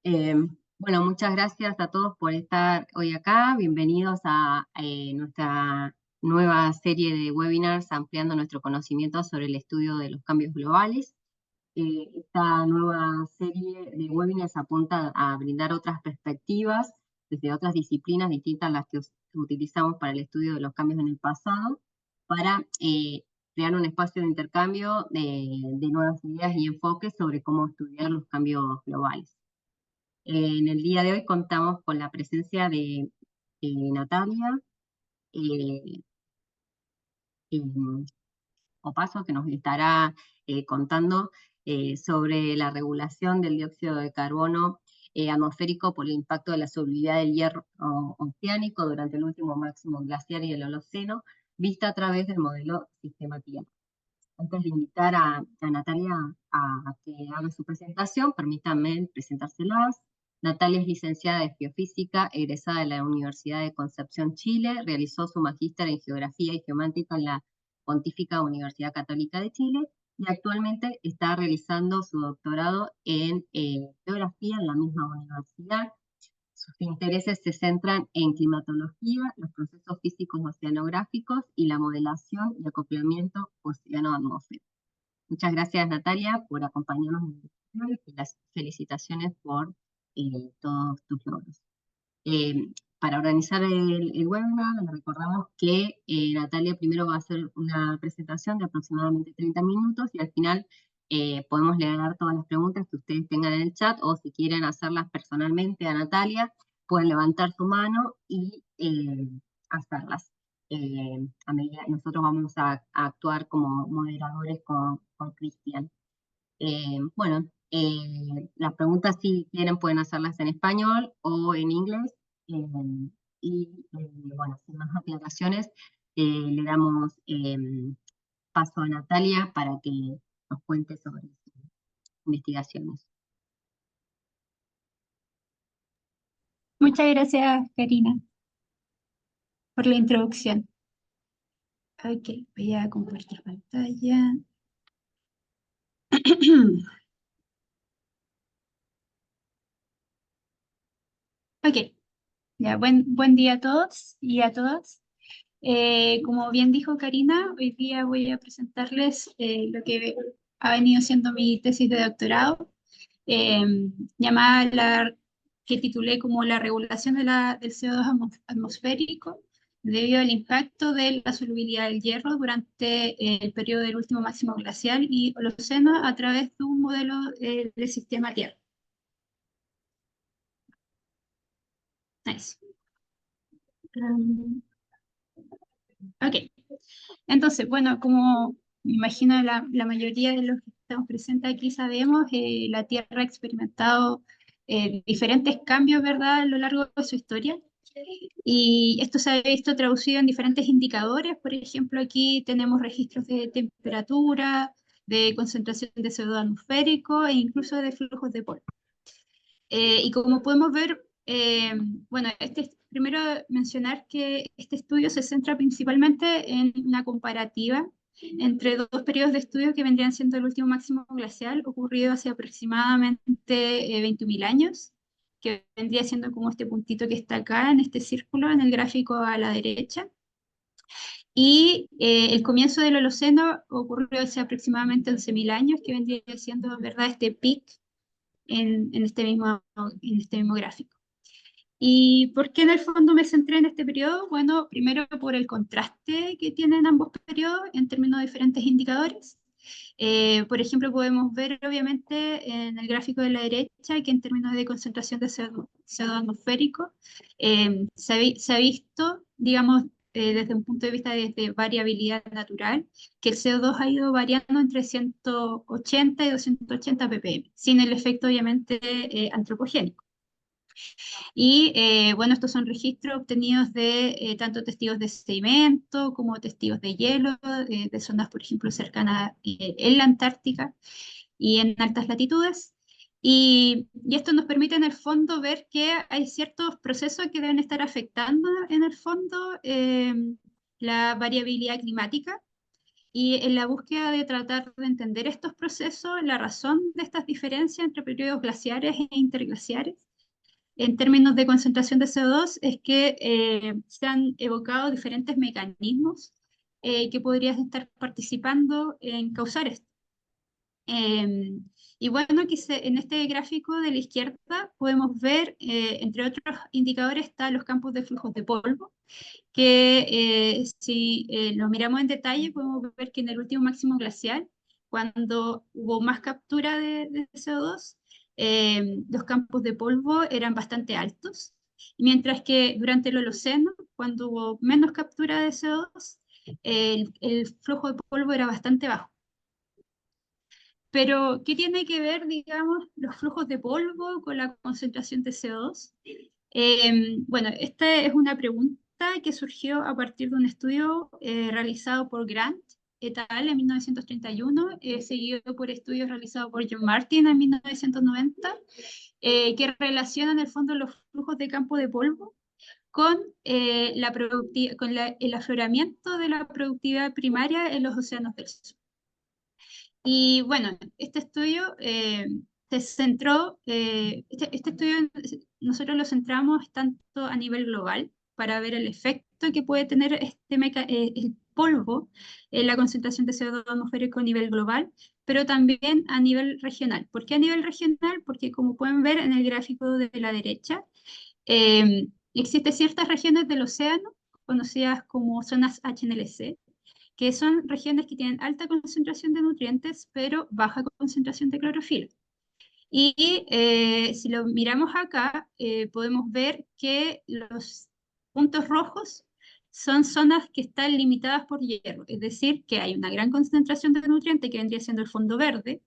Eh, bueno, muchas gracias a todos por estar hoy acá. Bienvenidos a nuestra nueva serie de webinars ampliando nuestro conocimiento sobre el estudio de los cambios globales. Esta nueva serie de webinars apunta a brindar otras perspectivas desde otras disciplinas distintas a las que utilizamos para el estudio de los cambios en el pasado, para crear un espacio de intercambio de nuevas ideas y enfoques sobre cómo estudiar los cambios globales. En el día de hoy contamos con la presencia de Natalia eh, Opaso, que nos estará contando sobre la regulación del dióxido de carbono atmosférico por el impacto de la solubilidad del hierro oceánico durante el último máximo glaciar y el Holoceno, vista a través del modelo Sistema Tierra. Antes de invitar a Natalia a que haga su presentación, permítanme presentárselas. Natalia es licenciada de Geofísica, egresada de la Universidad de Concepción, Chile, realizó su magíster en Geografía y Geomática en la Pontífica Universidad Católica de Chile y actualmente está realizando su doctorado en Geografía en la misma universidad. Sus intereses se centran en climatología, los procesos físicos oceanográficos y la modelación y acoplamiento océano-atmósfera. Muchas gracias, Natalia, por acompañarnos en el video y las felicitaciones por todos tus logros. Para organizar el webinar, les recordamos que Natalia primero va a hacer una presentación de aproximadamente 30 minutos y al final podemos leer todas las preguntas que ustedes tengan en el chat, o si quieren hacerlas personalmente a Natalia, pueden levantar su mano y hacerlas. Nosotros vamos a actuar como moderadores con Cristian. Bueno, las preguntas, si quieren, pueden hacerlas en español o en inglés. Bueno, sin más aclaraciones, le damos paso a Natalia para que nos cuente sobre sus investigaciones. Muchas gracias, Karina, por la introducción. Ok, voy a compartir pantalla. Ok, ya, buen día a todos y a todas. Como bien dijo Karina, hoy día voy a presentarles lo que ha venido siendo mi tesis de doctorado, eh, llamada que titulé como la regulación del CO2 atmosférico debido al impacto de la solubilidad del hierro durante el periodo del último máximo glacial y Holoceno a través de un modelo del sistema Tierra. Nice. Ok, entonces, bueno, como me imagino la mayoría de los que estamos presentes aquí sabemos, la Tierra ha experimentado diferentes cambios, ¿verdad?, a lo largo de su historia. Y esto se ha visto traducido en diferentes indicadores. Por ejemplo, aquí tenemos registros de temperatura, de concentración de CO2 atmosférico e incluso de flujos de polvo. Y como podemos ver, bueno, primero mencionar que este estudio se centra principalmente en una comparativa entre dos periodos de estudio que vendrían siendo el último máximo glacial ocurrido hace aproximadamente 20.000 años, que vendría siendo como este puntito que está acá en este círculo en el gráfico a la derecha. Y el comienzo del Holoceno ocurrió hace aproximadamente 11.000 años, que vendría siendo, ¿verdad?, este pic en este mismo gráfico. ¿Y por qué en el fondo me centré en este periodo? Bueno, primero por el contraste que tienen ambos periodos en términos de diferentes indicadores. Por ejemplo, podemos ver obviamente en el gráfico de la derecha que en términos de concentración de CO2 atmosférico se ha visto, digamos, desde un punto de vista de variabilidad natural, que el CO2 ha ido variando entre 180 y 280 ppm, sin el efecto obviamente antropogénico. Y bueno, estos son registros obtenidos de tanto testigos de sedimento como testigos de hielo, de zonas, por ejemplo, cercanas en la Antártica y en altas latitudes. Y esto nos permite en el fondo ver que hay ciertos procesos que deben estar afectando en el fondo la variabilidad climática. Y en la búsqueda de tratar de entender estos procesos, la razón de estas diferencias entre periodos glaciares e interglaciares, en términos de concentración de CO2, es que se han evocado diferentes mecanismos que podrían estar participando en causar esto. Y bueno, aquí en este gráfico de la izquierda podemos ver, entre otros indicadores, están los campos de flujos de polvo, que si lo miramos en detalle, podemos ver que en el último máximo glacial, cuando hubo más captura de CO2, los campos de polvo eran bastante altos, mientras que durante el Holoceno, cuando hubo menos captura de CO2, el flujo de polvo era bastante bajo. Pero, ¿qué tiene que ver, digamos, los flujos de polvo con la concentración de CO2? Bueno, esta es una pregunta que surgió a partir de un estudio realizado por Grant et al. En 1931, seguido por estudios realizados por John Martin en 1990, que relacionan en el fondo los flujos de campo de polvo con, el afloramiento de la productividad primaria en los océanos del sur. Y bueno, este estudio se centró, este estudio nosotros lo centramos tanto a nivel global para ver el efecto que puede tener el polvo en la concentración de CO2 atmosférico a nivel global, pero también a nivel regional. ¿Por qué a nivel regional? Porque como pueden ver en el gráfico de la derecha, existen ciertas regiones del océano conocidas como zonas HNLC, que son regiones que tienen alta concentración de nutrientes, pero baja concentración de clorofila. Y si lo miramos acá, podemos ver que los puntos rojos son zonas que están limitadas por hierro, es decir, que hay una gran concentración de nutrientes que vendría siendo el fondo verde,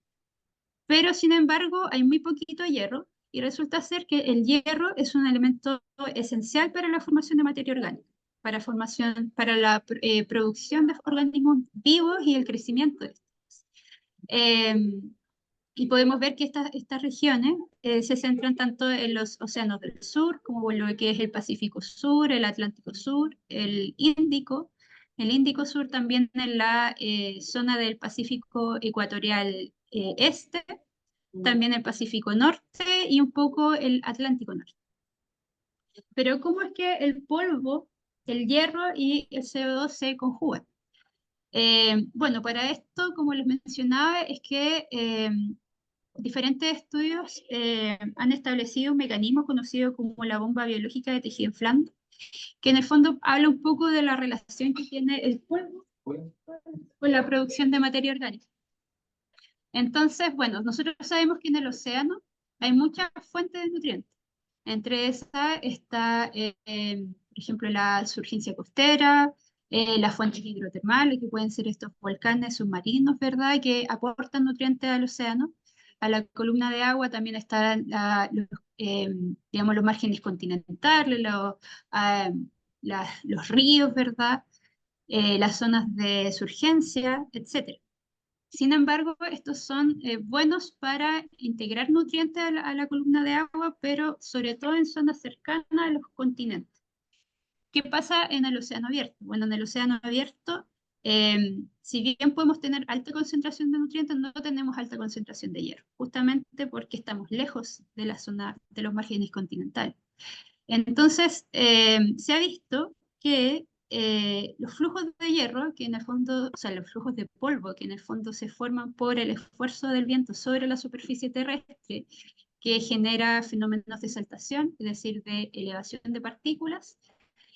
pero sin embargo hay muy poquito hierro y resulta ser que el hierro es un elemento esencial para la formación de materia orgánica, para la producción de organismos vivos y el crecimiento de estos. Y podemos ver que estas regiones se centran tanto en los océanos del sur, como en lo que es el Pacífico Sur, el Atlántico Sur, el Índico Sur, también en la zona del Pacífico Ecuatorial Este, también el Pacífico Norte y un poco el Atlántico Norte. Pero ¿cómo es que el polvo, el hierro y el CO2 se conjugan? Bueno, para esto, como les mencionaba, es que diferentes estudios han establecido un mecanismo conocido como la bomba biológica de tejido inflamado, que en el fondo habla un poco de la relación que tiene el polvo con la producción de materia orgánica. Entonces, bueno, nosotros sabemos que en el océano hay muchas fuentes de nutrientes. Entre esas está, por ejemplo, la surgencia costera, las fuentes hidrotermales, que pueden ser estos volcanes submarinos, ¿verdad?, que aportan nutrientes al océano. A la columna de agua también están digamos, los márgenes continentales, ah, los ríos, ¿verdad?, las zonas de surgencia, etc. Sin embargo, estos son buenos para integrar nutrientes a la columna de agua, pero sobre todo en zonas cercanas a los continentes. ¿Qué pasa en el océano abierto? Bueno, en el océano abierto, si bien podemos tener alta concentración de nutrientes, no tenemos alta concentración de hierro, justamente porque estamos lejos de la zona de los márgenes continentales. Entonces, se ha visto que los flujos de hierro, que en el fondo, o sea, los flujos de polvo, que en el fondo se forman por el esfuerzo del viento sobre la superficie terrestre, que genera fenómenos de saltación, es decir, de elevación de partículas,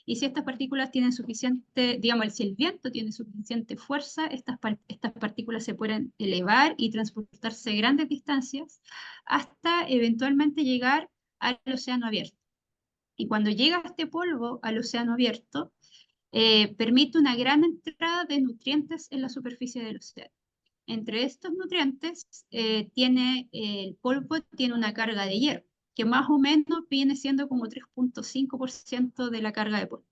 y si estas partículas tienen suficiente, digamos, si el viento tiene suficiente fuerza, estas partículas se pueden elevar y transportarse grandes distancias hasta eventualmente llegar al océano abierto. Y cuando llega este polvo al océano abierto, permite una gran entrada de nutrientes en la superficie del océano. Entre estos nutrientes, el polvo tiene una carga de hierro, que más o menos viene siendo como 3.5% de la carga de polvo.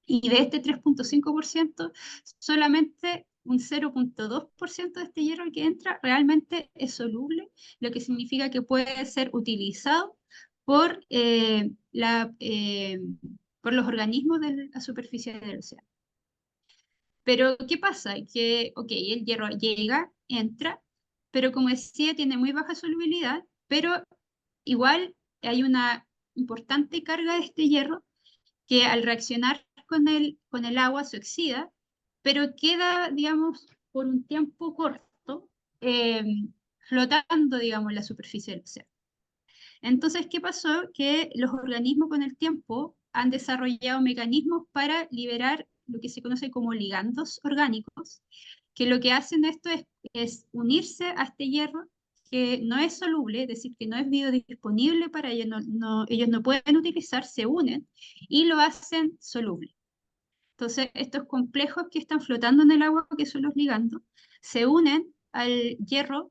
Y de este 3.5%, solamente un 0.2% de este hierro que entra realmente es soluble, lo que significa que puede ser utilizado por, por los organismos de la superficie del océano. Pero, ¿qué pasa? Que, ok, el hierro llega, entra, pero como decía, tiene muy baja solubilidad, pero igual hay una importante carga de este hierro que al reaccionar con el agua se oxida, pero queda, digamos, por un tiempo corto, eh, flotando, digamos, en la superficie del océano. Entonces, ¿qué pasó? Que los organismos con el tiempo han desarrollado mecanismos para liberar lo que se conoce como ligandos orgánicos, que lo que hacen esto es unirse a este hierro que no es soluble, es decir, que no es biodisponible para ellos, ellos no pueden utilizar, se unen y lo hacen soluble. Entonces, estos complejos que están flotando en el agua, que son los ligandos, se unen al hierro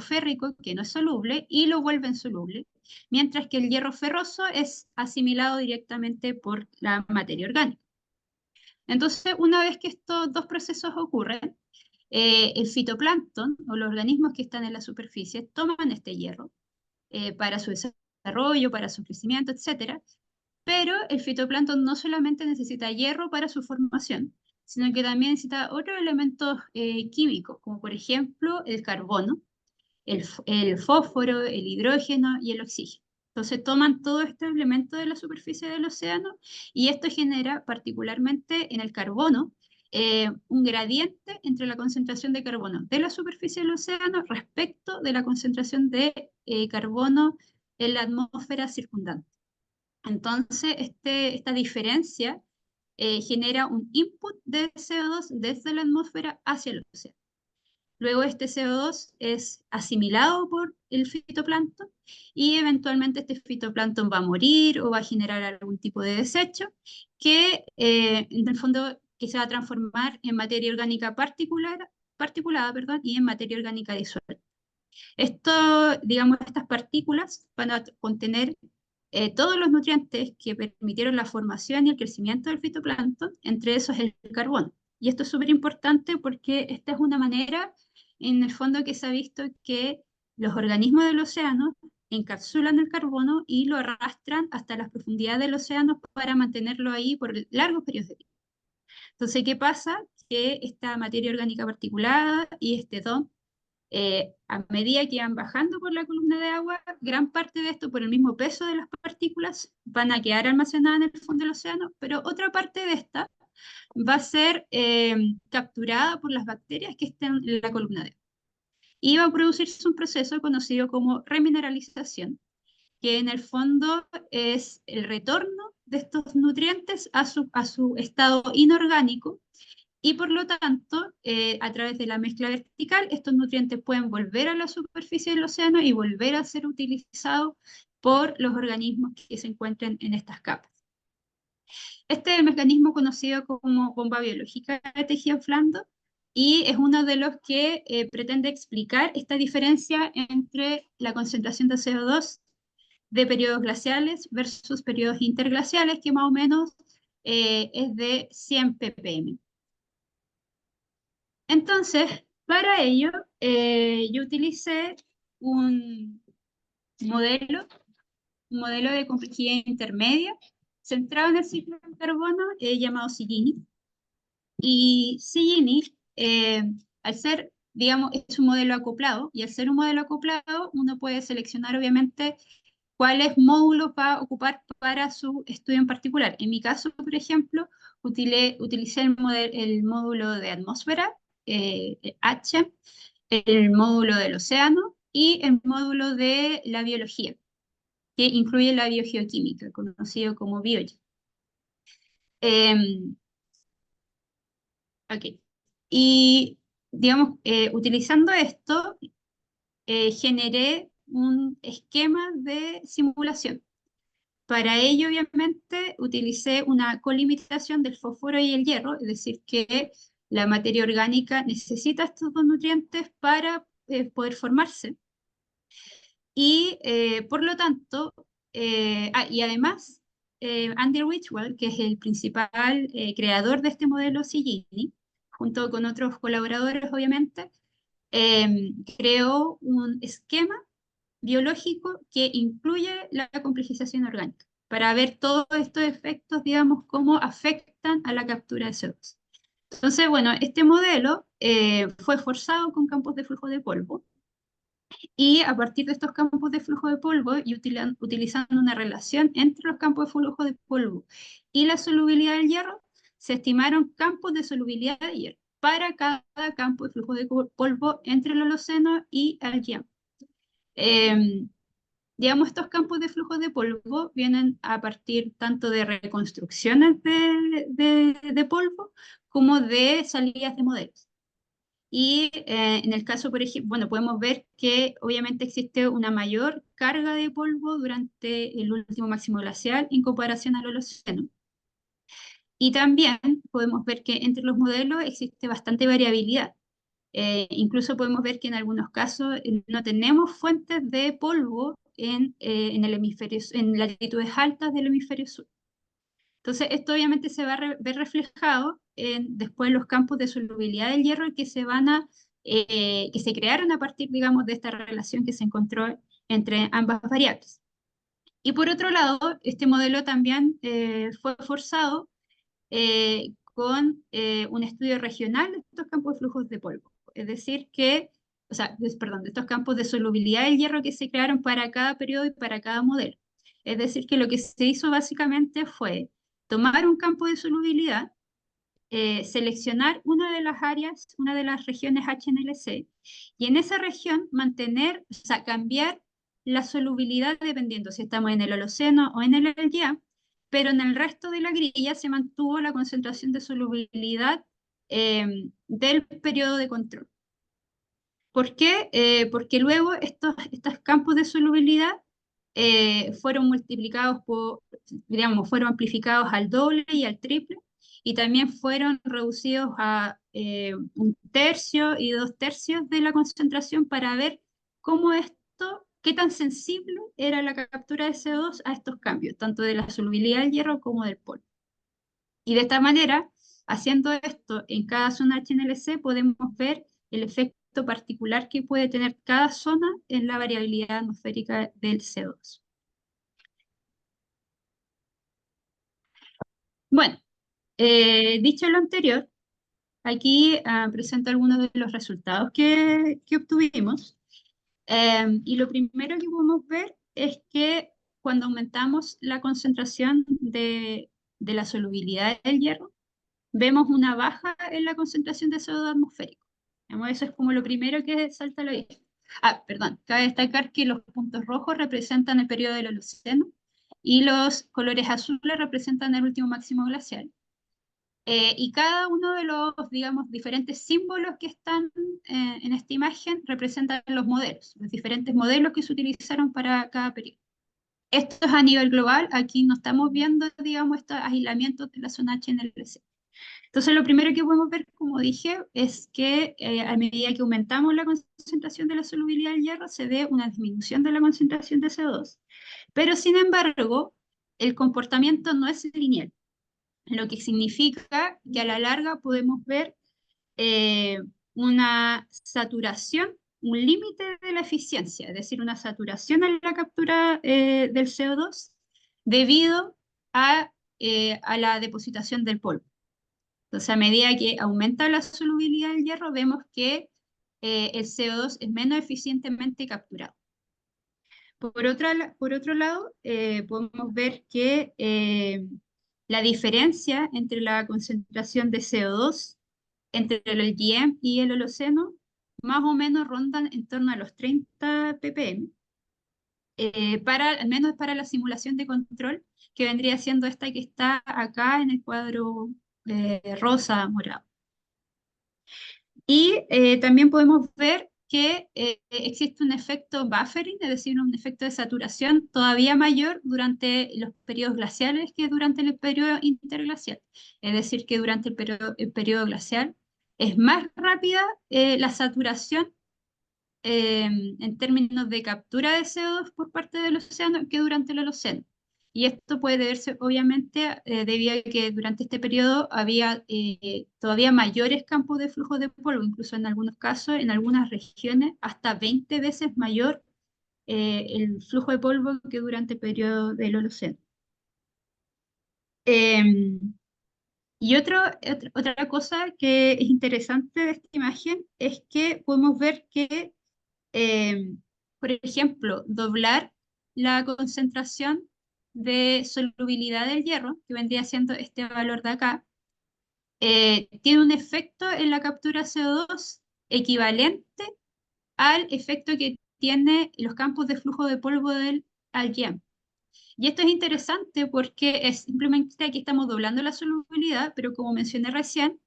férrico, que no es soluble, y lo vuelven soluble, mientras que el hierro ferroso es asimilado directamente por la materia orgánica. Entonces, una vez que estos dos procesos ocurren, el fitoplancton o los organismos que están en la superficie toman este hierro para su desarrollo, para su crecimiento, etcétera, pero el fitoplancton no solamente necesita hierro para su formación, sino que también necesita otros elementos químicos, como por ejemplo el carbono, el fósforo, el hidrógeno y el oxígeno. Entonces toman todos estos elementos de la superficie del océano y esto genera particularmente en el carbono un gradiente entre la concentración de carbono de la superficie del océano respecto de la concentración de carbono en la atmósfera circundante. Entonces, esta diferencia genera un input de CO2 desde la atmósfera hacia el océano. Luego este CO2 es asimilado por el fitoplancton y eventualmente este fitoplancton va a morir o va a generar algún tipo de desecho que en el fondo que se va a transformar en materia orgánica particulada, perdón, y en materia orgánica disuelta. Esto, digamos, estas partículas van a contener todos los nutrientes que permitieron la formación y el crecimiento del fitoplancton, entre esos el carbono. Y esto es súper importante porque esta es una manera, en el fondo, que se ha visto que los organismos del océano encapsulan el carbono y lo arrastran hasta las profundidades del océano para mantenerlo ahí por largos periodos de tiempo. Entonces, ¿qué pasa? Que esta materia orgánica particulada y este DOM a medida que van bajando por la columna de agua, gran parte de esto, por el mismo peso de las partículas, van a quedar almacenadas en el fondo del océano, pero otra parte de esta va a ser capturada por las bacterias que estén en la columna de agua. Y va a producirse un proceso conocido como remineralización, que en el fondo es el retorno de estos nutrientes a su estado inorgánico y por lo tanto, a través de la mezcla vertical, estos nutrientes pueden volver a la superficie del océano y volver a ser utilizados por los organismos que se encuentran en estas capas. Este es el mecanismo conocido como bomba biológica de tejido blando y es uno de los que pretende explicar esta diferencia entre la concentración de CO2 de periodos glaciales versus periodos interglaciales, que más o menos es de 100 ppm. Entonces, para ello, yo utilicé un modelo, un modelo de complejidad intermedia centrado en el ciclo del carbono llamado Cigini. Y Cigini, al ser, digamos, es un modelo acoplado, y al ser un modelo acoplado, uno puede seleccionar, obviamente, cuáles módulos va a ocupar para su estudio en particular. En mi caso, por ejemplo, utilicé el módulo de atmósfera, H, el módulo del océano y el módulo de la biología, que incluye la biogeoquímica, conocido como BioGe. Ok. Y, digamos, utilizando esto, generé un esquema de simulación. Para ello, obviamente, utilicé una colimitación del fósforo y el hierro, es decir, que la materia orgánica necesita estos dos nutrientes para poder formarse. Y por lo tanto, y además, Andy Richwell, que es el principal creador de este modelo Cigini, junto con otros colaboradores, obviamente, creó un esquema biológico que incluye la complejización orgánica, para ver todos estos efectos, digamos, cómo afectan a la captura de CO2. Entonces, bueno, este modelo fue forzado con campos de flujo de polvo y a partir de estos campos de flujo de polvo y utilizando una relación entre los campos de flujo de polvo y la solubilidad del hierro, se estimaron campos de solubilidad de hierro para cada campo de flujo de polvo entre el Holoceno y el Giam. Digamos, estos campos de flujo de polvo vienen a partir tanto de reconstrucciones de polvo como de salidas de modelos. Y en el caso, por ejemplo, bueno, podemos ver que obviamente existe una mayor carga de polvo durante el último máximo glacial en comparación al Holoceno. Y también podemos ver que entre los modelos existe bastante variabilidad. Incluso podemos ver que en algunos casos no tenemos fuentes de polvo en el hemisferio, en latitudes altas del hemisferio sur. Entonces, esto obviamente se va a ver reflejado en después los campos de solubilidad del hierro que que se crearon a partir, digamos, de esta relación que se encontró entre ambas variables. Y por otro lado, este modelo también fue forzado con un estudio regional de estos campos de flujos de polvo. Es decir, o sea, perdón, de estos campos de solubilidad del hierro que se crearon para cada periodo y para cada modelo. Es decir, que lo que se hizo básicamente fue tomar un campo de solubilidad, seleccionar una de las áreas, una de las regiones HNLC, y en esa región mantener, o sea, cambiar la solubilidad dependiendo si estamos en el Holoceno o en el LGA, pero en el resto de la grilla se mantuvo la concentración de solubilidad del periodo de control. ¿Por qué? Porque luego estos campos de solubilidad fueron multiplicados digamos, fueron amplificados al doble y al triple, y también fueron reducidos a 1/3 y 2/3 de la concentración para ver cómo esto, qué tan sensible era la captura de CO2 a estos cambios, tanto de la solubilidad del hierro como del polvo. Y de esta manera, haciendo esto en cada zona HNLC, podemos ver el efecto particular que puede tener cada zona en la variabilidad atmosférica del CO2. Bueno, dicho lo anterior, aquí presento algunos de los resultados que obtuvimos. Y lo primero que podemos ver es que cuando aumentamos la concentración de la solubilidad del hierro, vemos una baja en la concentración de CO2 atmosférico. Eso es como lo primero que salta a la vista. Ah, perdón, cabe destacar que los puntos rojos representan el periodo del Holoceno y los colores azules representan el último máximo glacial. Y cada uno de los, digamos, diferentes símbolos que están en esta imagen representan los diferentes modelos que se utilizaron para cada periodo. Esto es a nivel global, aquí no estamos viendo, digamos, estos aislamientos de la zona HNLC. Entonces, lo primero que podemos ver, como dije, es que a medida que aumentamos la concentración de la solubilidad del hierro, se ve una disminución de la concentración de CO2. Pero, sin embargo, el comportamiento no es lineal, lo que significa que a la larga podemos ver eh, una saturación, un límite de la eficiencia, es decir, una saturación en la captura del CO2 debido a la depositación del polvo. Entonces, a medida que aumenta la solubilidad del hierro, vemos que el CO2 es menos eficientemente capturado. Por otro lado, podemos ver que la diferencia entre la concentración de CO2 entre el LGM y el Holoceno más o menos rondan en torno a los 30 ppm, al menos para la simulación de control, que vendría siendo esta que está acá en el cuadro rosa morado. Y también podemos ver que existe un efecto buffering, es decir, un efecto de saturación todavía mayor durante los periodos glaciales que durante el periodo interglacial. Es decir, que durante el periodo glacial es más rápida la saturación en términos de captura de CO2 por parte del océano que durante el Holoceno. Y esto puede deberse, obviamente, debido a que durante este periodo había todavía mayores campos de flujo de polvo, incluso en algunos casos, en algunas regiones, hasta 20 veces mayor el flujo de polvo que durante el periodo del Holoceno. Y otra cosa que es interesante de esta imagen es que podemos ver que, eh, por ejemplo, doblar la concentración de solubilidad del hierro, que vendría siendo este valor de acá, tiene un efecto en la captura CO2 equivalente al efecto que tiene los campos de flujo de polvo del ALGM. Y esto es interesante porque es simplemente aquí estamos doblando la solubilidad, pero como mencioné recién,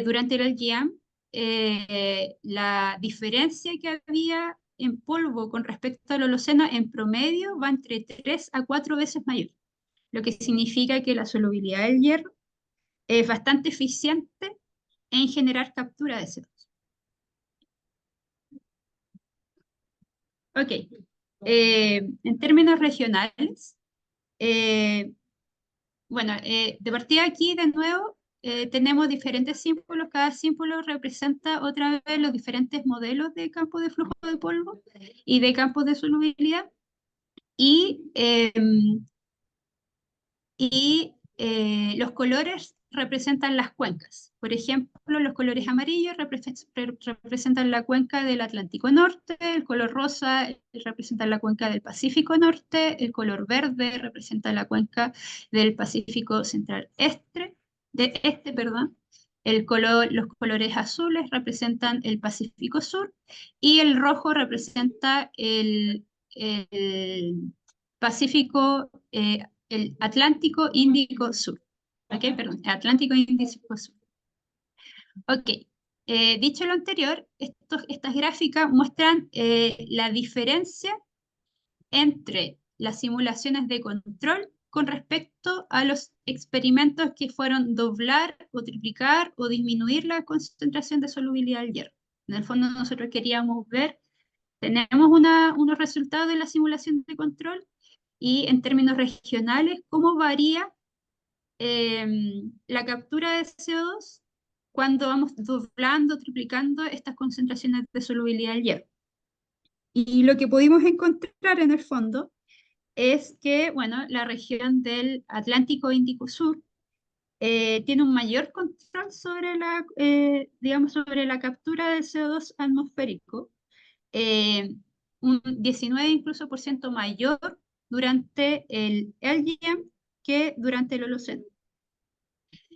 durante el LGM, la diferencia que había en polvo con respecto al Holoceno en promedio va entre 3 a 4 veces mayor, lo que significa que la solubilidad del hierro es bastante eficiente en generar captura de CO2. Ok, en términos regionales, eh, bueno, de partida aquí de nuevo tenemos diferentes símbolos, cada símbolo representa otra vez los diferentes modelos de campo de flujo de polvo y de campos de solubilidad y, los colores representan las cuencas. Por ejemplo, los colores amarillos representan la cuenca del Atlántico Norte, el color rosa representa la cuenca del Pacífico Norte, el color verde representa la cuenca del Pacífico Central perdón. Los colores azules representan el Pacífico Sur y el rojo representa el Pacífico, el Atlántico Índico Sur. ¿Ok? Perdón, Atlántico Índico Sur. Ok. Dicho lo anterior, estas gráficas muestran la diferencia entre las simulaciones de control con respecto a los experimentos que fueron doblar o triplicar o disminuir la concentración de solubilidad del hierro. En el fondo nosotros queríamos ver, tenemos unos resultados de la simulación de control y en términos regionales, cómo varía la captura de CO2 cuando vamos doblando, triplicando estas concentraciones de solubilidad del hierro. Y lo que pudimos encontrar en el fondo es que, bueno, la región del Atlántico Índico Sur tiene un mayor control sobre digamos, sobre la captura de CO2 atmosférico, eh, un 19 incluso por ciento mayor durante el LGM que durante el Holoceno.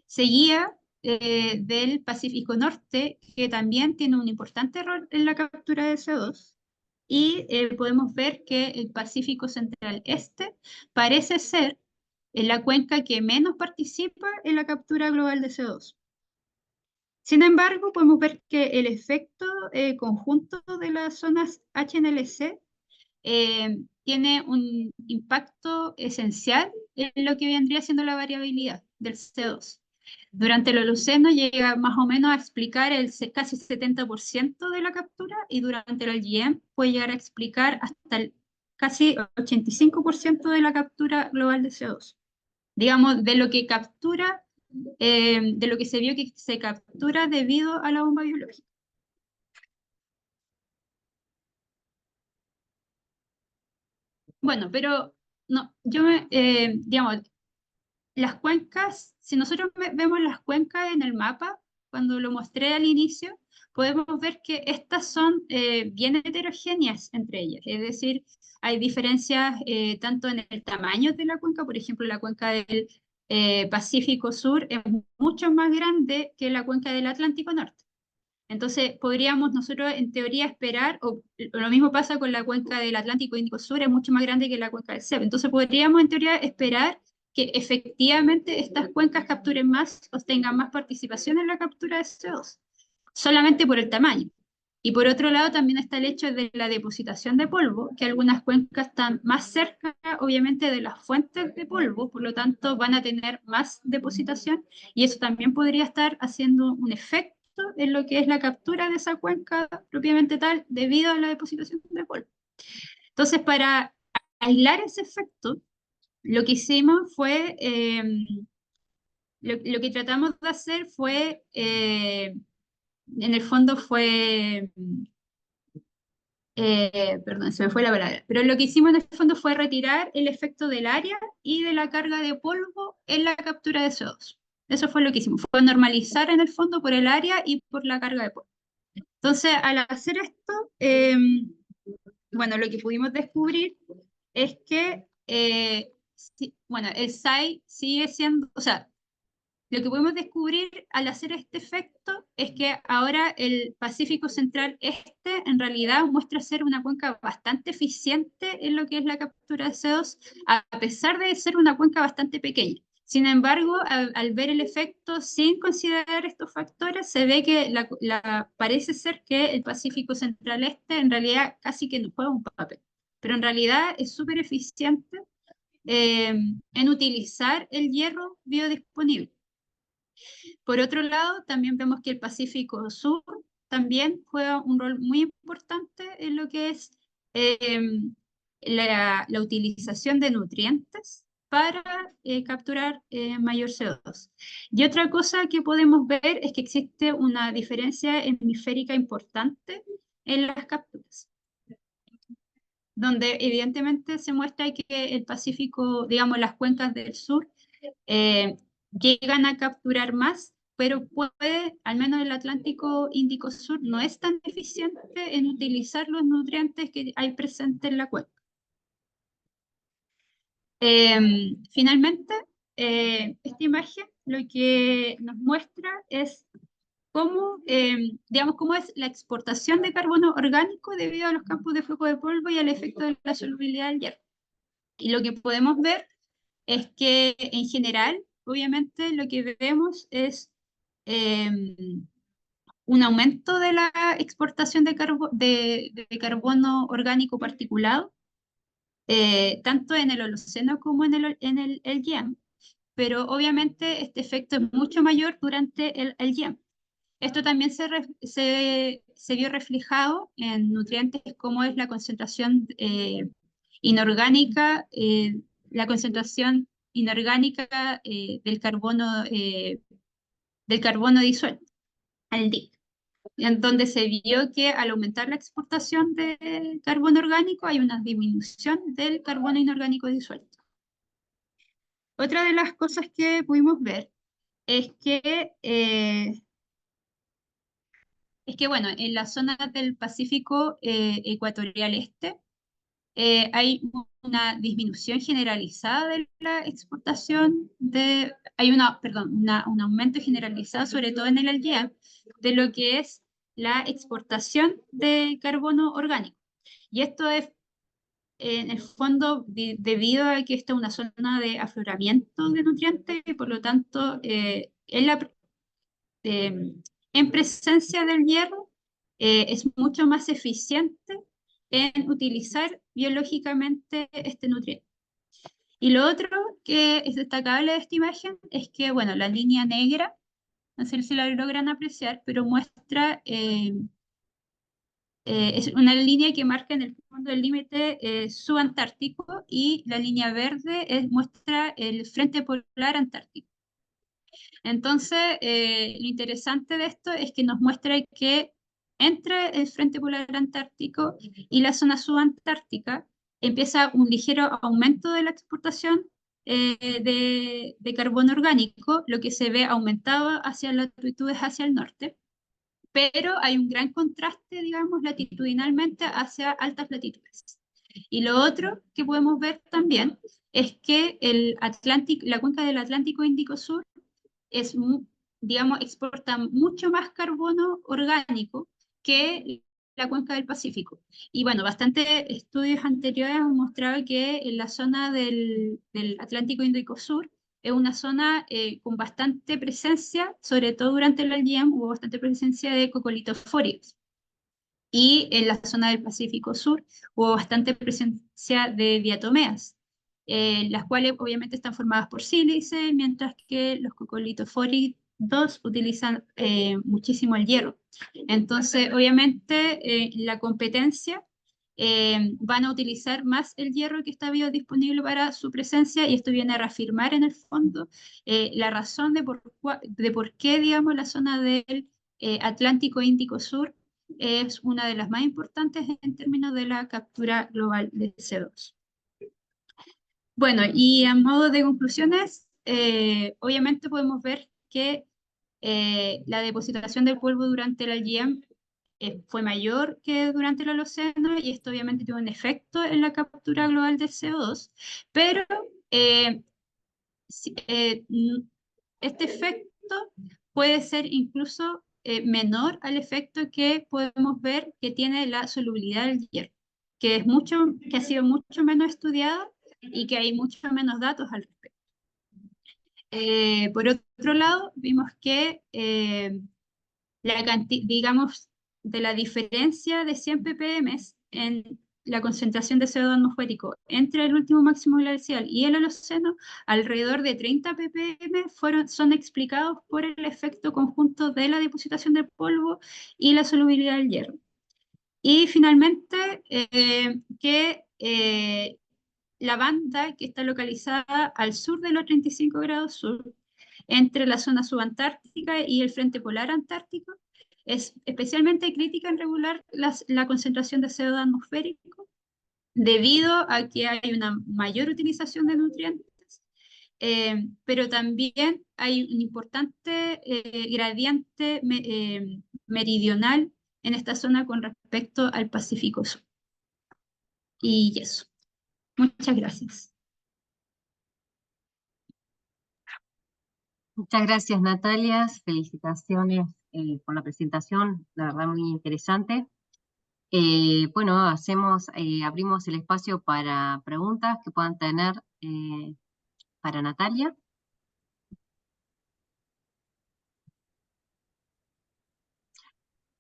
Seguía del Pacífico Norte, que también tiene un importante rol en la captura de CO2, y podemos ver que el Pacífico Central Este parece ser la cuenca que menos participa en la captura global de CO2. Sin embargo, podemos ver que el efecto conjunto de las zonas HNLC tiene un impacto esencial en lo que vendría siendo la variabilidad del CO2. Durante el Holoceno llega más o menos a explicar casi 70% de la captura y durante el LGM puede llegar a explicar hasta el casi 85% de la captura global de CO2. Digamos, de lo que captura, de lo que se vio que se captura debido a la bomba biológica. Bueno, pero no, digamos, las cuencas, si nosotros vemos las cuencas en el mapa, cuando lo mostré al inicio, podemos ver que estas son bien heterogéneas entre ellas. Es decir, hay diferencias tanto en el tamaño de la cuenca, por ejemplo, la cuenca del Pacífico Sur es mucho más grande que la cuenca del Atlántico Norte. Entonces, podríamos nosotros en teoría esperar, o lo mismo pasa con la cuenca del Atlántico Índico Sur, es mucho más grande que la cuenca del CEP. Entonces, podríamos en teoría esperar que efectivamente estas cuencas capturen más o tengan más participación en la captura de CO2, solamente por el tamaño. Y por otro lado, también está el hecho de la depositación de polvo, que algunas cuencas están más cerca, obviamente, de las fuentes de polvo, por lo tanto, van a tener más depositación, y eso también podría estar haciendo un efecto en lo que es la captura de esa cuenca propiamente tal, debido a la depositación de polvo. Entonces, para aislar ese efecto, lo que hicimos fue, lo que tratamos de hacer fue, en el fondo fue, perdón, se me fue la palabra, pero lo que hicimos en el fondo fue retirar el efecto del área y de la carga de polvo en la captura de CO2. Eso fue lo que hicimos, fue normalizar en el fondo por el área y por la carga de polvo. Entonces, al hacer esto, bueno, lo que pudimos descubrir es que, bueno, el SAI sigue siendo, o sea, lo que podemos descubrir al hacer este efecto es que ahora el Pacífico Central Este en realidad muestra ser una cuenca bastante eficiente en lo que es la captura de CO2, a pesar de ser una cuenca bastante pequeña. Sin embargo, al ver el efecto sin considerar estos factores, se ve que parece ser que el Pacífico Central Este en realidad casi que no juega un papel, pero en realidad es súper eficiente en utilizar el hierro biodisponible. Por otro lado, también vemos que el Pacífico Sur también juega un rol muy importante en lo que es eh, la utilización de nutrientes para capturar mayor CO2. Y otra cosa que podemos ver es que existe una diferencia hemisférica importante en las capturas, donde evidentemente se muestra que el Pacífico, digamos, las cuencas del sur, eh, llegan a capturar más, pero puede, al menos el Atlántico Índico Sur, no es tan eficiente en utilizar los nutrientes que hay presentes en la cuenca. Finalmente, esta imagen lo que nos muestra es cómo, digamos, cómo es la exportación de carbono orgánico debido a los campos de flujo de polvo y al efecto de la solubilidad del hierro. Y lo que podemos ver es que en general, obviamente, lo que vemos es eh, un aumento de la exportación de carbono orgánico particulado, tanto en el Holoceno como el YEM, pero obviamente este efecto es mucho mayor durante el YEM. Esto también se vio reflejado en nutrientes como es la concentración inorgánica, la concentración inorgánica del carbono disuelto, al DIC, en donde se vio que al aumentar la exportación de carbono orgánico hay una disminución del carbono inorgánico disuelto. Otra de las cosas que pudimos ver es que bueno, en la zona del Pacífico ecuatorial este hay una disminución generalizada de la exportación un aumento generalizado, sobre todo en el aldea, de lo que es la exportación de carbono orgánico. Y esto es, en el fondo, debido a que esta es una zona de afloramiento de nutrientes y por lo tanto, eh, en presencia del hierro, es mucho más eficiente en utilizar biológicamente este nutriente. Y lo otro que es destacable de esta imagen es que, bueno, la línea negra, no sé si la logran apreciar, pero muestra, es una línea que marca en el fondo el límite subantártico y la línea verde muestra el frente polar antártico. Entonces, lo interesante de esto es que nos muestra que entre el Frente Polar Antártico y la zona subantártica empieza un ligero aumento de la exportación de carbono orgánico, lo que se ve aumentado hacia latitudes hacia el norte, pero hay un gran contraste, digamos, latitudinalmente hacia altas latitudes. Y lo otro que podemos ver también es que la cuenca del Atlántico Índico Sur es, digamos, exporta mucho más carbono orgánico que la cuenca del Pacífico. Y bueno, bastantes estudios anteriores han mostrado que en la zona del Atlántico Índico Sur es una zona con bastante presencia, sobre todo durante el IEM, hubo bastante presencia de coccolithophoridus. Y en la zona del Pacífico Sur hubo bastante presencia de diatomeas, las cuales obviamente están formadas por sílice, mientras que los coccolithophoridus utilizan muchísimo el hierro. Entonces, obviamente, la competencia van a utilizar más el hierro que está biodisponible para su presencia, y esto viene a reafirmar en el fondo la razón de por qué, digamos, la zona del Atlántico Índico Sur es una de las más importantes en términos de la captura global de CO2. Bueno, y a modo de conclusiones, obviamente podemos ver que la depositación del polvo durante el IGM fue mayor que durante el Holoceno, y esto obviamente tuvo un efecto en la captura global de CO2, pero eh, este efecto puede ser incluso menor al efecto que podemos ver que tiene la solubilidad del hierro, que ha sido mucho menos estudiada y que hay mucho menos datos al respecto. Por otro lado, vimos que digamos, de la diferencia de 100 ppm en la concentración de CO2 atmosférico entre el último máximo glacial y el Holoceno, alrededor de 30 ppm son explicados por el efecto conjunto de la depositación del polvo y la solubilidad del hierro. Y finalmente, que la banda que está localizada al sur de los 35 grados sur, entre la zona subantártica y el frente polar antártico, es especialmente crítica en regular la concentración de CO2 atmosférico, debido a que hay una mayor utilización de nutrientes, pero también hay un importante gradiente meridional en esta zona con respecto al Pacífico Sur. Y eso. Muchas gracias. Muchas gracias, Natalia. Felicitaciones por la presentación, la verdad muy interesante. Bueno, abrimos el espacio para preguntas que puedan tener para Natalia.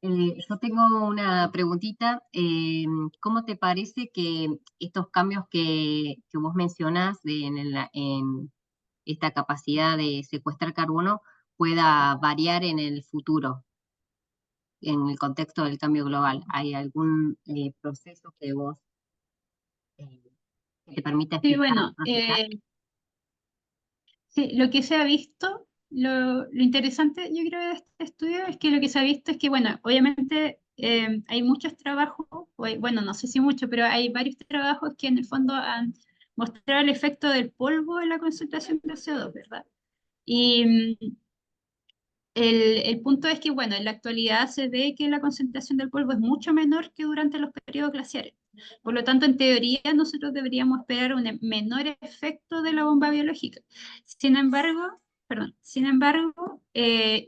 Yo tengo una preguntita. ¿Cómo te parece que estos cambios que vos mencionás en esta capacidad de secuestrar carbono pueda variar en el futuro, en el contexto del cambio global? ¿Hay algún proceso eh, que te permita Sí, explicar? bueno, sí, lo que se ha visto, lo interesante yo creo de este estudio es que lo que se ha visto es que, bueno, obviamente hay muchos trabajos, bueno, no sé si mucho, pero hay varios trabajos que en el fondo han mostrado el efecto del polvo en la concentración de CO2, ¿verdad? Y el punto es que, bueno, en la actualidad se ve que la concentración del polvo es mucho menor que durante los periodos glaciares. Por lo tanto, en teoría, nosotros deberíamos esperar un menor efecto de la bomba biológica. Sin embargo,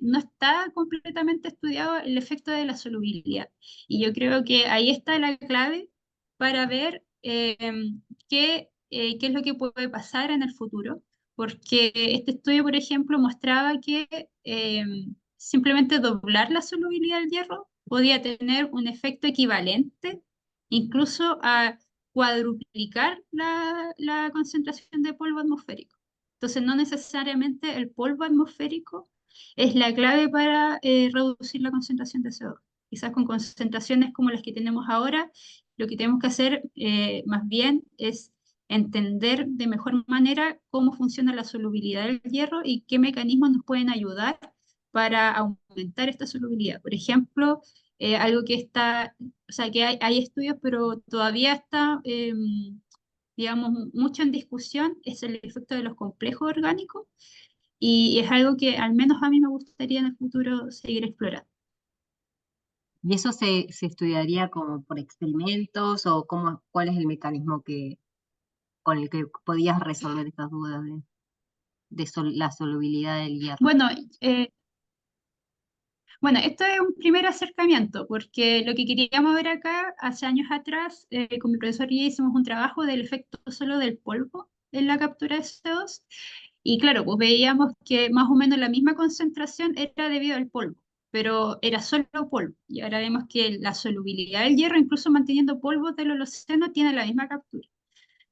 no está completamente estudiado el efecto de la solubilidad. Y yo creo que ahí está la clave para ver qué es lo que puede pasar en el futuro, porque este estudio, por ejemplo, mostraba que simplemente doblar la solubilidad del hierro podía tener un efecto equivalente, incluso a cuadruplicar la concentración de polvo atmosférico. Entonces, no necesariamente el polvo atmosférico es la clave para reducir la concentración de CO2. Quizás con concentraciones como las que tenemos ahora, lo que tenemos que hacer más bien es entender de mejor manera cómo funciona la solubilidad del hierro y qué mecanismos nos pueden ayudar para aumentar esta solubilidad. Por ejemplo, algo que está, o sea, que hay estudios, pero todavía está, digamos, mucho en discusión, es el efecto de los complejos orgánicos, y es algo que al menos a mí me gustaría en el futuro seguir explorando. ¿Y eso se estudiaría como por experimentos o cuál es el mecanismo con el que podías resolver estas dudas de la solubilidad del hierro? Bueno, eh, Bueno, esto es un primer acercamiento, porque lo que queríamos ver acá, hace años atrás, con mi profesor y yo hicimos un trabajo del efecto solo del polvo en la captura de CO2, y claro, pues veíamos que más o menos la misma concentración era debido al polvo, pero era solo polvo, y ahora vemos que la solubilidad del hierro, incluso manteniendo polvo del Holoceno, tiene la misma captura.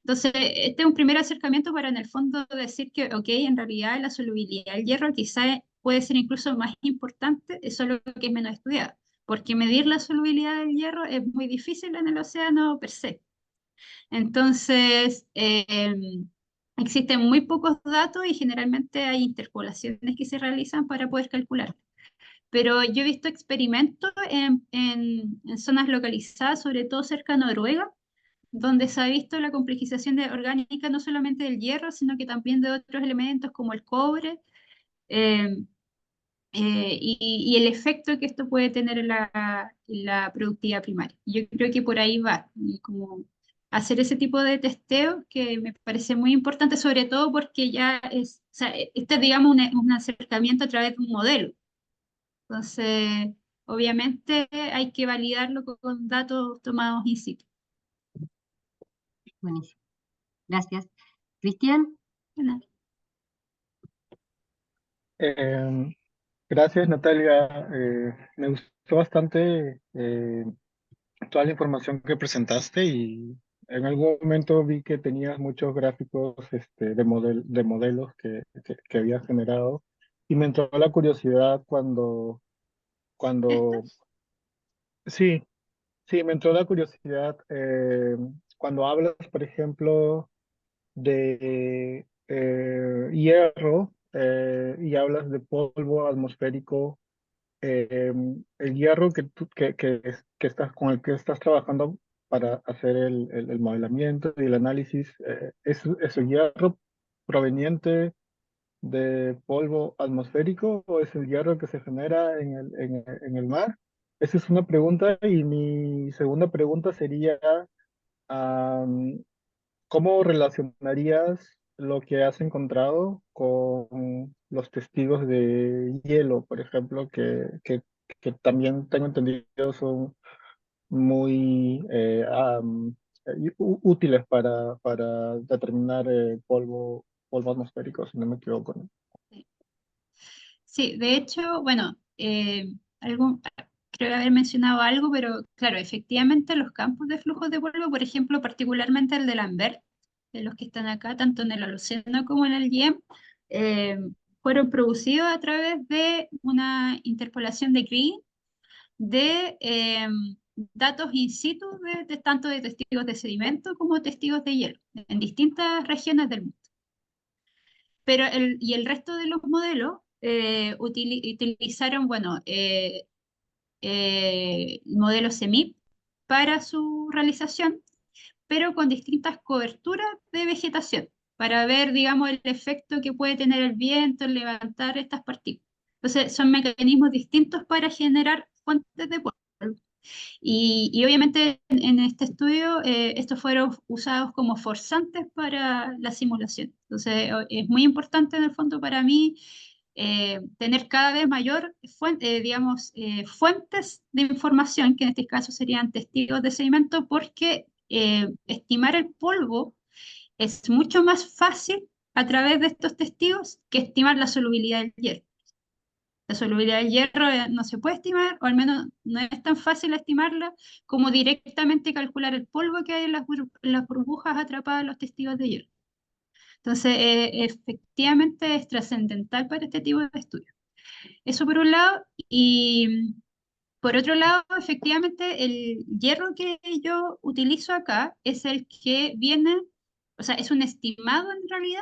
Entonces, este es un primer acercamiento para en el fondo decir que, ok, en realidad la solubilidad del hierro quizá puede ser incluso más importante, eso es lo que es menos estudiado, porque medir la solubilidad del hierro es muy difícil en el océano per se. Entonces, existen muy pocos datos y generalmente hay interpolaciones que se realizan para poder calcular. Pero yo he visto experimentos en zonas localizadas, sobre todo cerca de Noruega, donde se ha visto la complejización orgánica no solamente del hierro, sino que también de otros elementos como el cobre. y el efecto que esto puede tener en la productividad primaria. Yo creo que por ahí va, y como hacer ese tipo de testeo que me parece muy importante, sobre todo porque ya es, o sea, este es, digamos, un acercamiento a través de un modelo. Entonces, obviamente hay que validarlo con datos tomados in situ. Buenísimo. Gracias. Cristian. Bueno, Eh, Gracias, Natalia. Me gustó bastante toda la información que presentaste y en algún momento vi que tenías muchos gráficos de modelos que habías generado y me entró la curiosidad cuando, ¿estos? sí, sí, me entró la curiosidad cuando hablas, por ejemplo, de hierro y hablas de polvo atmosférico. El hierro que estás, con el que estás trabajando para hacer el modelamiento y el análisis, ¿es el hierro proveniente de polvo atmosférico o es el hierro que se genera en el mar? Esa es una pregunta y mi segunda pregunta sería, am, ¿cómo relacionarías lo que has encontrado con los testigos de hielo, por ejemplo, que también tengo entendido son muy útiles para determinar polvo atmosférico, si no me equivoco, ¿no? Sí, de hecho, bueno, algo, creo haber mencionado algo, pero claro, efectivamente los campos de flujos de polvo, por ejemplo, particularmente el de Lambert, de los que están acá, tanto en el Holoceno como en el Diem, eh, fueron producidos a través de una interpolación de Green de datos in situ de tanto de testigos de sedimento como testigos de hielo en distintas regiones del mundo. Pero y el resto de los modelos utilizaron, bueno, modelos CEMIP para su realización, pero con distintas coberturas de vegetación, para ver, digamos, el efecto que puede tener el viento en levantar estas partículas. Entonces, son mecanismos distintos para generar fuentes de polvo. Y obviamente en este estudio estos fueron usados como forzantes para la simulación. Entonces es muy importante en el fondo para mí tener cada vez mayor digamos, fuentes de información, que en este caso serían testigos de sedimento, porque estimar el polvo es mucho más fácil a través de estos testigos que estimar la solubilidad del hielo. La solubilidad del hierro no se puede estimar, o al menos no es tan fácil estimarla como directamente calcular el polvo que hay en las burbujas atrapadas en los testigos de hierro. Entonces, efectivamente es trascendental para este tipo de estudios. Eso por un lado, y por otro lado, efectivamente, el hierro que yo utilizo acá es el que viene, o sea, es un estimado en realidad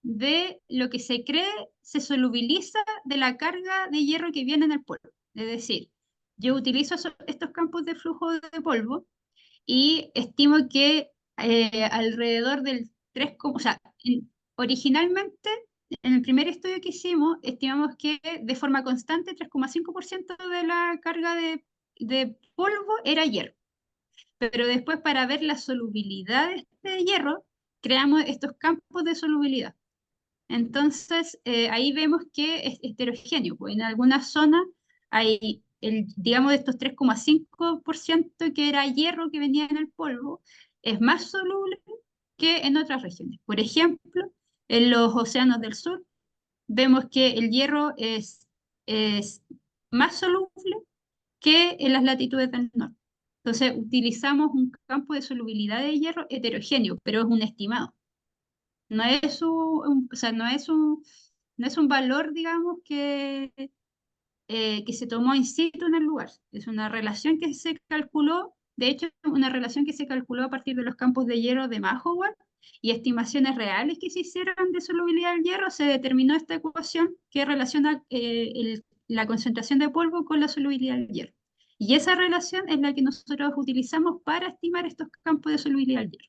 de lo que se cree se solubiliza de la carga de hierro que viene en el polvo. Es decir, yo utilizo estos campos de flujo de polvo y estimo que alrededor del 3, o sea, originalmente en el primer estudio que hicimos, estimamos que de forma constante 3,5% de la carga de polvo era hierro. Pero después para ver la solubilidad de este hierro, creamos estos campos de solubilidad. Entonces, ahí vemos que es heterogéneo, pues en algunas zonas hay, digamos, de estos 3,5% que era hierro que venía en el polvo, es más soluble que en otras regiones. Por ejemplo, en los océanos del sur, vemos que el hierro es más soluble que en las latitudes del norte. Entonces, utilizamos un campo de solubilidad de hierro heterogéneo, pero es un estimado. No es o sea, no es un valor, digamos, que se tomó in situ en el lugar. Es una relación que se calculó, de hecho, una relación que se calculó a partir de los campos de hierro de Mahowald y estimaciones reales que se hicieron de solubilidad del hierro, se determinó esta ecuación que relaciona la concentración de polvo con la solubilidad del hierro. Y esa relación es la que nosotros utilizamos para estimar estos campos de solubilidad del hierro.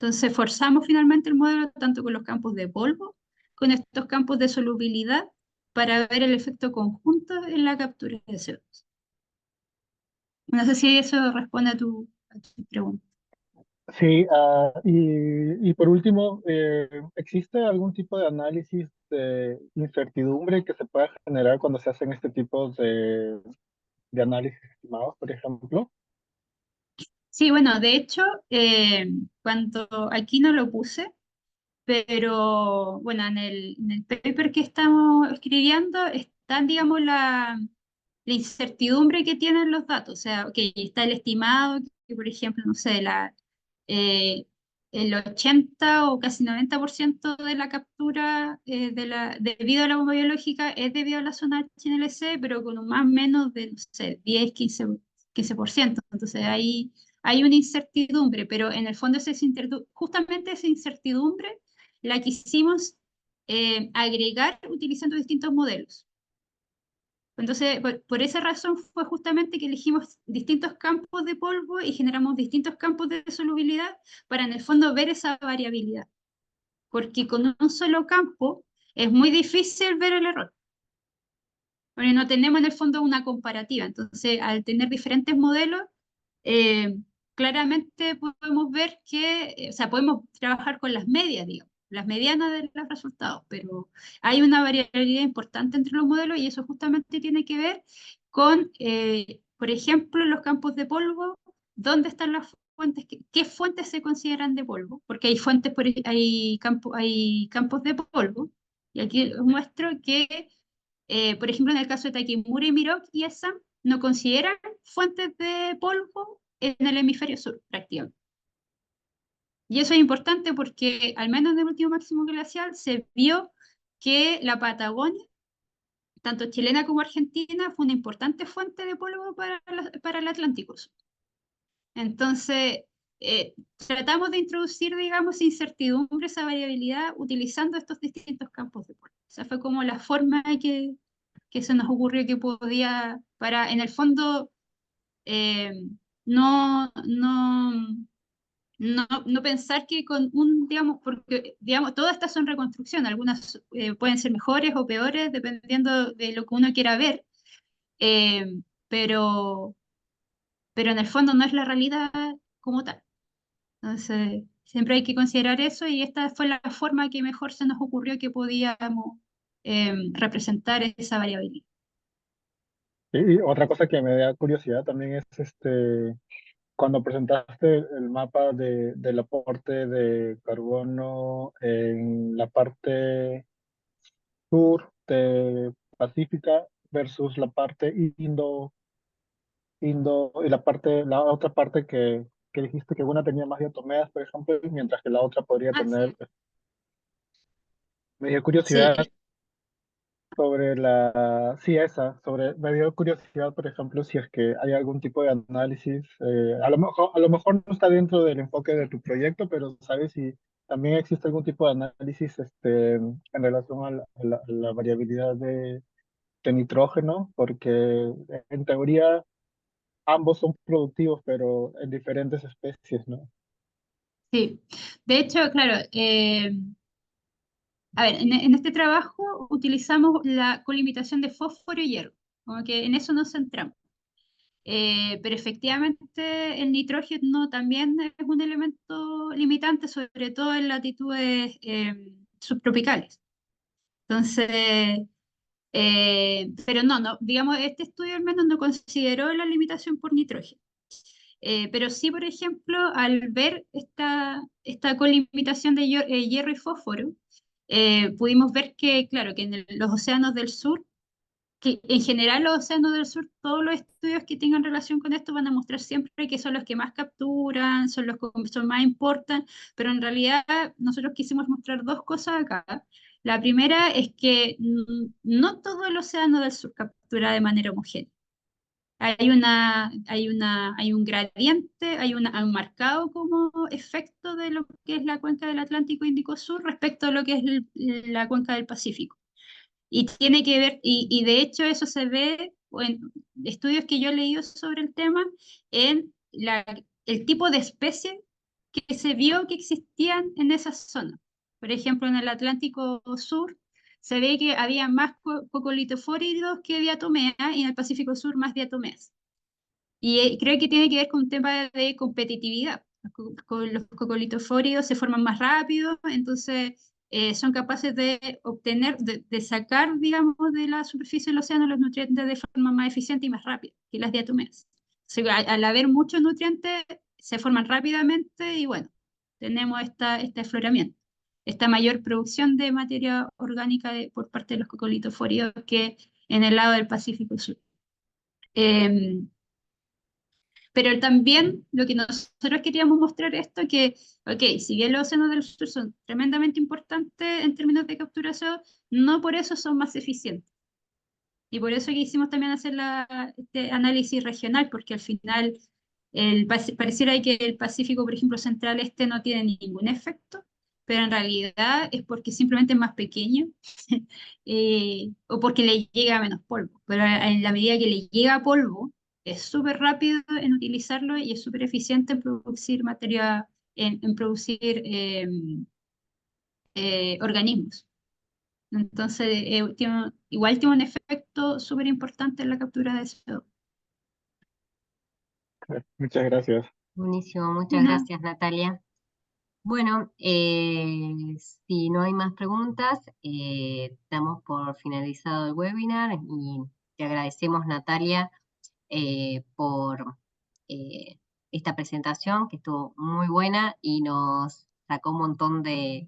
Entonces forzamos finalmente el modelo tanto con los campos de polvo, con estos campos de solubilidad para ver el efecto conjunto en la captura de CO2. No sé si eso responde a tu pregunta. Sí, y por último, ¿existe algún tipo de análisis de incertidumbre que se pueda generar cuando se hacen este tipo de análisis estimados, por ejemplo? Sí, bueno, de hecho, cuando aquí no lo puse, pero bueno, en el paper que estamos escribiendo están, digamos, la incertidumbre que tienen los datos. O sea, que está el estimado, que por ejemplo, no sé, eh, el 80 o casi 90% de la captura debido a la bomba biológica es debido a la zona HNLC, pero con un más o menos de, no sé, 10, 15%. Entonces hay una incertidumbre, pero en el fondo justamente esa incertidumbre la quisimos agregar utilizando distintos modelos. Entonces, por esa razón fue justamente que elegimos distintos campos de polvo y generamos distintos campos de solubilidad para en el fondo ver esa variabilidad. Porque con un solo campo es muy difícil ver el error. Porque no tenemos en el fondo una comparativa. Entonces, al tener diferentes modelos, eh, claramente podemos ver que, o sea, podemos trabajar con las medias, digamos, las medianas de los resultados, pero hay una variabilidad importante entre los modelos y eso justamente tiene que ver con, por ejemplo, los campos de polvo, dónde están las fuentes, qué fuentes se consideran de polvo, porque hay fuentes, hay campos de polvo, y aquí os muestro que, por ejemplo, en el caso de Takimura y Mirok y ESA, no consideran fuentes de polvo en el hemisferio sur, prácticamente. Y eso es importante porque, al menos en el último máximo glacial, se vio que la Patagonia, tanto chilena como argentina, fue una importante fuente de polvo para el Atlántico Sur. Entonces, tratamos de introducir, digamos, incertidumbre, esa variabilidad, utilizando estos distintos campos de polvo. Esa fue como la forma que se nos ocurrió que podía, para, en el fondo, eh, no, no, no pensar que con un, digamos, porque, digamos, todas estas son reconstrucciones, algunas pueden ser mejores o peores dependiendo de lo que uno quiera ver, eh, pero, pero en el fondo no es la realidad como tal. Entonces, siempre hay que considerar eso y esta fue la forma que mejor se nos ocurrió que podíamos representar esa variabilidad. Y otra cosa que me da curiosidad también es cuando presentaste el mapa del aporte de carbono en la parte sur de Pacífica versus la parte y la otra parte que dijiste que una tenía más diatomeas, por ejemplo, mientras que la otra podría Ah, sí. tener. Me dio Sí, curiosidad sobre me dio curiosidad, por ejemplo, si es que hay algún tipo de análisis, a lo mejor no está dentro del enfoque de tu proyecto, pero sabes si también existe algún tipo de análisis en relación a la variabilidad de nitrógeno, porque en teoría ambos son productivos, pero en diferentes especies, ¿no? sí. De hecho, claro, a ver, en este trabajo utilizamos la colimitación de fósforo y hierro, como que en eso nos centramos. Pero efectivamente el nitrógeno también es un elemento limitante, sobre todo en latitudes subtropicales. Entonces, pero no, digamos, este estudio al menos no consideró la limitación por nitrógeno. Pero sí, por ejemplo, al ver esta colimitación de hierro y fósforo, pudimos ver que, claro, que en los océanos del sur, que en general los océanos del sur, todos los estudios que tengan relación con esto van a mostrar siempre que son los que más capturan, son los que son más importan, pero en realidad nosotros quisimos mostrar dos cosas acá. La primera es que no todo el océano del sur captura de manera homogénea. Hay un gradiente, hay un marcado como efecto de lo que es la cuenca del Atlántico Índico Sur respecto a lo que es la cuenca del Pacífico. Y tiene que ver, y de hecho eso se ve en estudios que yo he leído sobre el tema, en el tipo de especie que se vio que existían en esa zona. Por ejemplo, en el Atlántico Sur se ve que había más coccolitofóridos que diatomeas y en el Pacífico Sur más diatomeas. Y creo que tiene que ver con un tema de competitividad. Con los coccolitofóridos se forman más rápido, entonces son capaces de obtener, de sacar, digamos, de la superficie del océano los nutrientes de forma más eficiente y más rápida que las diatomeas. O sea, al haber muchos nutrientes, se forman rápidamente y bueno, tenemos este afloramiento, esta mayor producción de materia orgánica por parte de los coccolitofóridos que en el lado del Pacífico Sur. Pero también lo que nosotros queríamos mostrar esto, que, ok, si bien los océanos del sur son tremendamente importantes en términos de capturación, no por eso son más eficientes. Y por eso quisimos también hacer este análisis regional, porque al final pareciera que el Pacífico, por ejemplo, central este no tiene ningún efecto, pero en realidad es porque simplemente es más pequeño o porque le llega menos polvo. Pero en la medida que le llega polvo, es súper rápido en utilizarlo y es súper eficiente en producir materia, en producir organismos. Entonces, igual tiene un efecto súper importante en la captura de CO2. Muchas gracias. Buenísimo, De muchas nada. gracias, Natalia. Bueno, si no hay más preguntas, damos por finalizado el webinar y te agradecemos, Natalia, por esta presentación que estuvo muy buena y nos sacó un montón de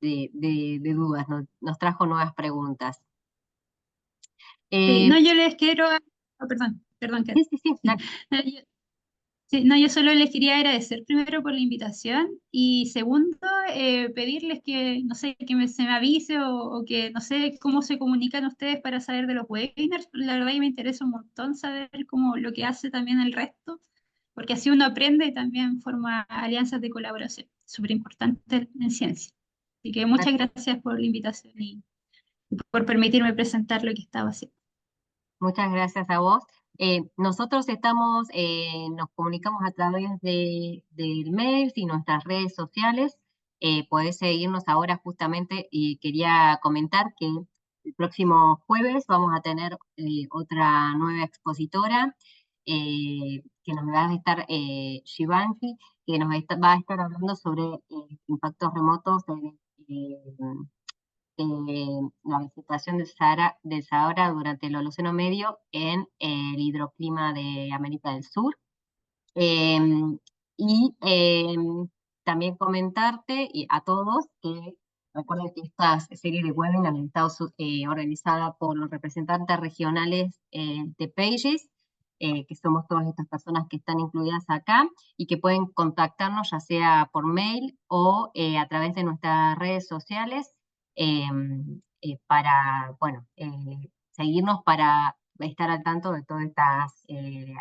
dudas, nos trajo nuevas preguntas. Sí, no, yo les quiero... perdón, Kat. Sí, dale. No, sí, no, yo solo les quería agradecer primero por la invitación y segundo, pedirles que, no sé, se me avise o que, no sé, cómo se comunican ustedes para saber de los webinars. La verdad que me interesa un montón saber cómo lo que hace también el resto, porque así uno aprende y también forma alianzas de colaboración, súper importante en ciencia. Así que muchas gracias por la invitación y por permitirme presentar lo que estaba haciendo. Muchas gracias a vos. Nosotros nos comunicamos a través del mail y nuestras redes sociales. Podés seguirnos ahora justamente y quería comentar que el próximo jueves vamos a tener otra nueva expositora que nos va a estar Shivangi, que va a estar hablando sobre impactos remotos la vegetación del Sahara durante el Holoceno Medio en el hidroclima de América del Sur. Y también comentarte y a todos que recuerden que esta serie de webinars ha estado organizada por los representantes regionales de Pages, que somos todas estas personas que están incluidas acá y que pueden contactarnos ya sea por mail o a través de nuestras redes sociales para, bueno, seguirnos para estar al tanto de todas estas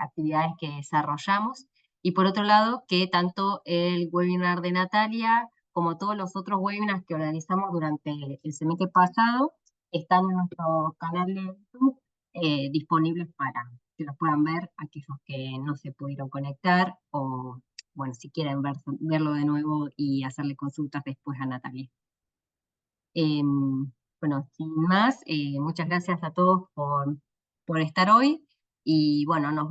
actividades que desarrollamos. Y por otro lado, que tanto el webinar de Natalia como todos los otros webinars que organizamos durante el semestre pasado están en nuestro canal de YouTube disponibles para que los puedan ver aquellos que no se pudieron conectar o, bueno, si quieren verlo de nuevo y hacerle consultas después a Natalia. Bueno, sin más, muchas gracias a todos por estar hoy y bueno, los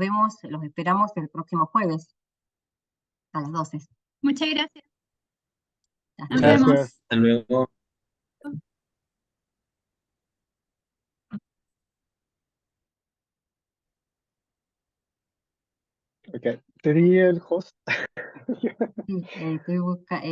esperamos el próximo jueves a las 12. Muchas gracias. Nos Hasta luego. vemos. Gracias. Hasta luego. Ok. Te di el host. Sí, estoy buscando.